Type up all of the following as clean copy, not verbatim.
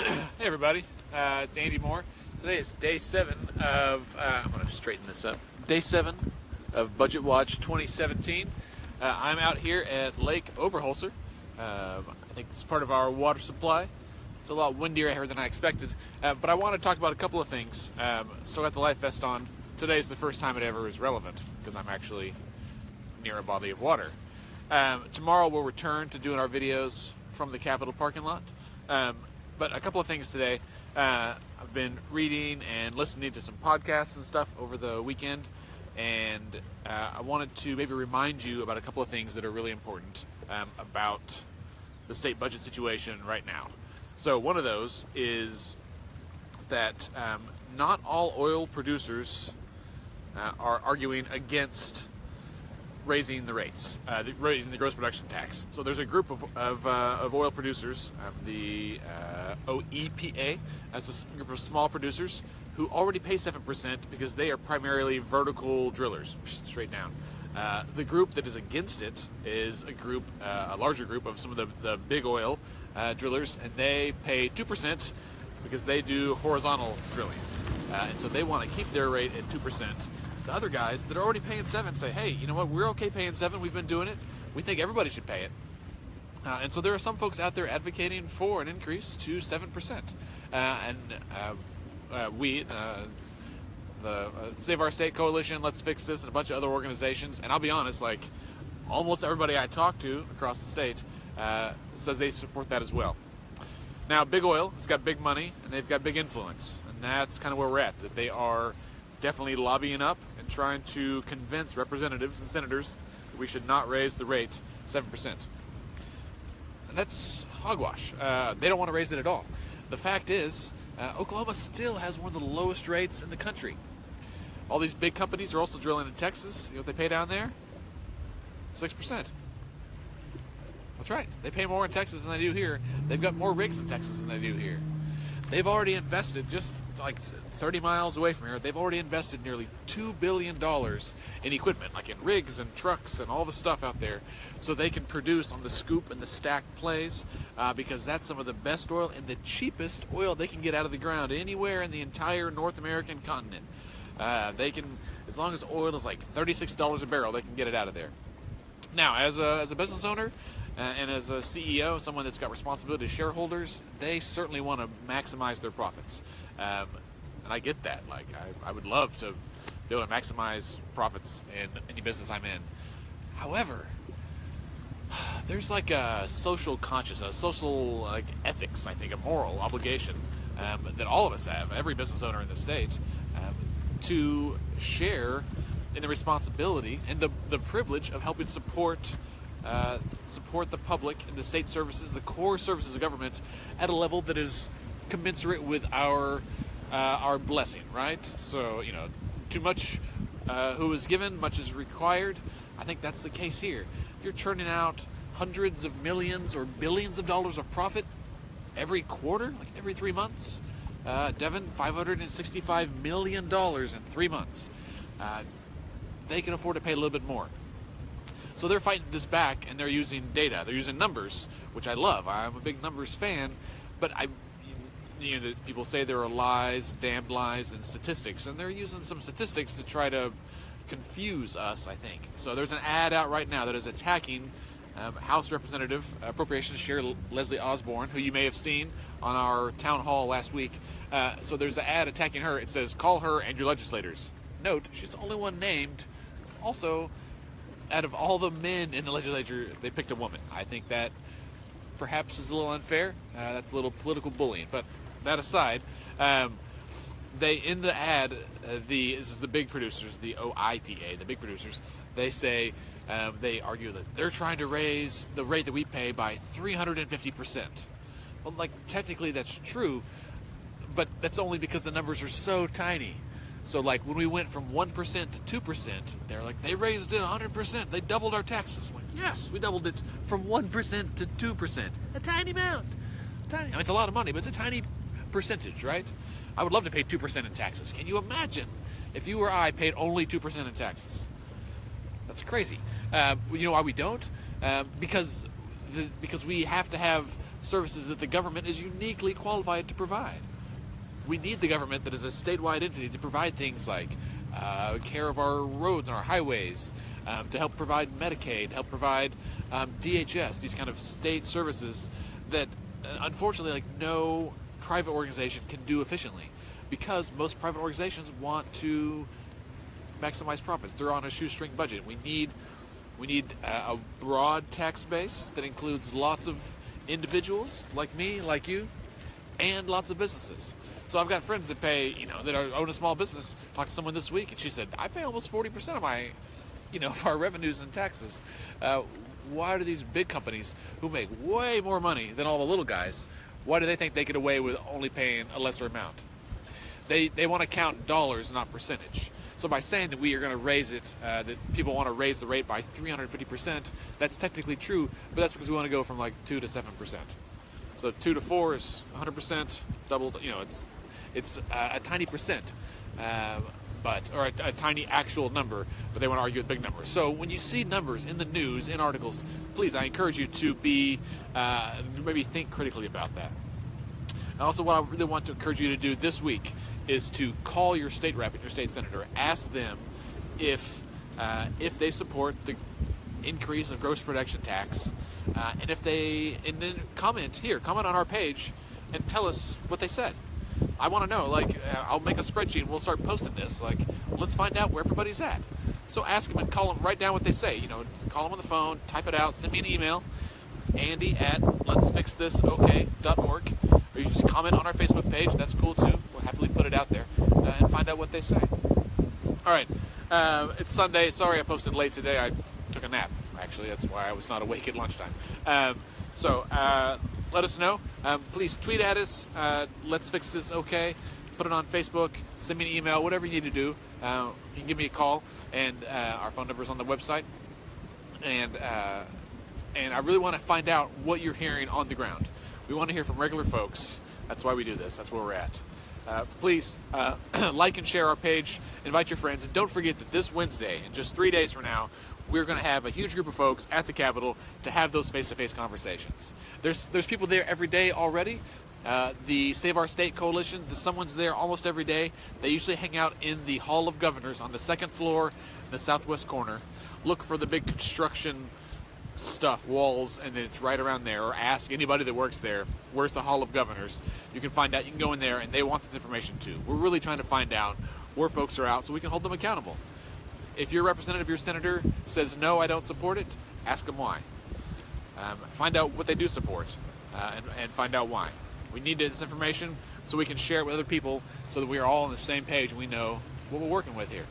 Hey everybody, it's Andy Moore. Today is day 7 of, I'm going to straighten this up, day 7 of Budget Watch 2017. I'm out here at Lake Overholser. I think this is part of our water supply. It's a lot windier here than I expected, but I want to talk about a couple of things. Still got the life vest on. Today is the first time it ever is relevant because I'm actually near a body of water. Tomorrow we'll return to doing our videos from the Capitol parking lot. But a couple of things today. I've been reading and listening to some podcasts and stuff over the weekend, and I wanted to maybe remind you about a couple of things that are really important about the state budget situation right now. So one of those is that not all oil producers are arguing against raising the rates, raising the gross production tax. So there's a group of oil producers, the OEPA, as a group of small producers who already pay 7% because they are primarily vertical drillers, straight down. The group that is against it is a larger group of some of the big oil drillers, and they pay 2% because they do horizontal drilling. And so they want to keep their rate at 2%. The other guys that are already paying 7 say, hey, you know what, we're okay paying 7, we've been doing it, we think everybody should pay it. And so there are some folks out there advocating for an increase to 7%. We, the Save Our State Coalition, Let's Fix This, and a bunch of other organizations, and I'll be honest, like almost everybody I talk to across the state says they support that as well. Now, big oil has got big money, and they've got big influence, and that's kind of where we're at, that they are definitely lobbying up and trying to convince representatives and senators that we should not raise the rate 7%. And that's hogwash. They don't want to raise it at all. The fact is, Oklahoma still has one of the lowest rates in the country. All these big companies are also drilling in Texas. You know what they pay down there? 6%. That's right. They pay more in Texas than they do here. They've got more rigs in Texas than they do here. They've already invested, just like 30 miles away from here, they've already invested nearly $2 billion in equipment, like in rigs and trucks and all the stuff out there, so they can produce on the SCOOP and the stacked plays, because that's some of the best oil and the cheapest oil they can get out of the ground anywhere in the entire North American continent. They can, as long as oil is like $36 a barrel, they can get it out of there. Now, as a business owner, and as a CEO, someone that's got responsibility to shareholders, they certainly want to maximize their profits. And I get that. Like, I would love to be able to maximize profits in any business I'm in. However, there's like a social conscience, a social like ethics, I think, a moral obligation that all of us have, every business owner in the state, to share in the responsibility and the privilege of helping support the public and the state services, the core services of government, at a level that is commensurate with our blessing, right? So, you know, too much who is given, much is required. I think that's the case here. If you're churning out hundreds of millions or billions of dollars of profit every quarter, like every 3 months, Devin, $565 million in 3 months, they can afford to pay a little bit more. So they're fighting this back, and they're using data. They're using numbers, which I love. I'm a big numbers fan, but people say there are lies, damned lies, and statistics, and they're using some statistics to try to confuse us, I think. So there's an ad out right now that is attacking House Representative Appropriations Chair Leslie Osborne, who you may have seen on our town hall last week. So there's an ad attacking her. It says, "Call her and your legislators." Note, she's the only one named. Also, out of all the men in the legislature, they picked a woman. I think that perhaps is a little unfair. That's a little political bullying. But that aside, they, in the ad, this is the big producers, the OIPA, the big producers, they say, they argue that they're trying to raise the rate that we pay by 350%. Well, like, technically that's true, but that's only because the numbers are so tiny. So, like, when we went from 1% to 2%, they're like, they raised it 100%. They doubled our taxes. I'm like, yes, we doubled it from 1% to 2%. A tiny amount. I mean, it's a lot of money, but it's a tiny percentage, right? I would love to pay 2% in taxes. Can you imagine if you or I paid only 2% in taxes? That's crazy. You know why we don't? Because we have to have services that the government is uniquely qualified to provide. We need the government that is a statewide entity to provide things like care of our roads and our highways, to help provide Medicaid, help provide DHS, these kind of state services that unfortunately like no private organization can do efficiently, because most private organizations want to maximize profits. They're on a shoestring budget. We need a broad tax base that includes lots of individuals like me, like you, and lots of businesses. So I've got friends that pay, that own a small business. Talked to someone this week, and she said, I pay almost 40% of my, of our revenues and taxes. Why do these big companies who make way more money than all the little guys, why do they think they get away with only paying a lesser amount? They want to count dollars, not percentage. So by saying that we are going to raise it, that people want to raise the rate by 350%, that's technically true, but that's because we want to go from like 2 to 7%. So 2 to 4 is 100%, doubled, it's a tiny percent, or a tiny actual number, but they want to argue with big numbers. So when you see numbers in the news, in articles, please, I encourage you to maybe think critically about that. Also, what I really want to encourage you to do this week is to call your state rep and your state senator. Ask them if they support the increase of gross production tax, and then comment on our page and tell us what they said. I want to know. I'll make a spreadsheet and we'll start posting this. Let's find out where everybody's at. So ask them and call them, write down what they say. Call them on the phone, type it out, send me an email, Andy@letsfixthisok.org, or you just comment on our Facebook page. That's cool too. We'll happily put it out there and find out what they say. All right, it's Sunday. Sorry I posted late today. I took a nap. Actually, that's why I was not awake at lunchtime. So let us know. Please tweet at us. Let's fix this. Okay. Put it on Facebook. Send me an email. Whatever you need to do. You can give me a call, and our phone number is on the website. And I really want to find out what you're hearing on the ground. We want to hear from regular folks. That's why we do this. That's where we're at. Please like and share our page. Invite your friends. And don't forget that this Wednesday, in just 3 days from now, we're going to have a huge group of folks at the Capitol to have those face-to-face conversations. There's people there every day already. The Save Our State Coalition, someone's there almost every day. They usually hang out in the Hall of Governors on the second floor in the southwest corner. Look for the big construction stuff, walls, and then it's right around there. Or ask anybody that works there, where's the Hall of Governors? You can find out. You can go in there, and they want this information too. We're really trying to find out where folks are out so we can hold them accountable. If your representative, your senator says, no, I don't support it, ask them why. Find out what they do support and find out why. We need this information so we can share it with other people so that we are all on the same page and we know what we're working with here.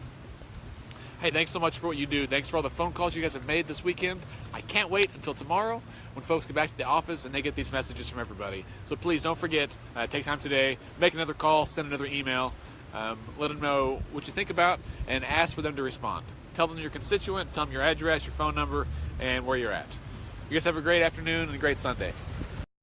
Hey, thanks so much for what you do. Thanks for all the phone calls you guys have made this weekend. I can't wait until tomorrow when folks get back to the office and they get these messages from everybody. So please don't forget, take time today, make another call, send another email. Let them know what you think about and ask for them to respond. Tell them your constituent, tell them your address, your phone number, and where you're at. You guys have a great afternoon and a great Sunday.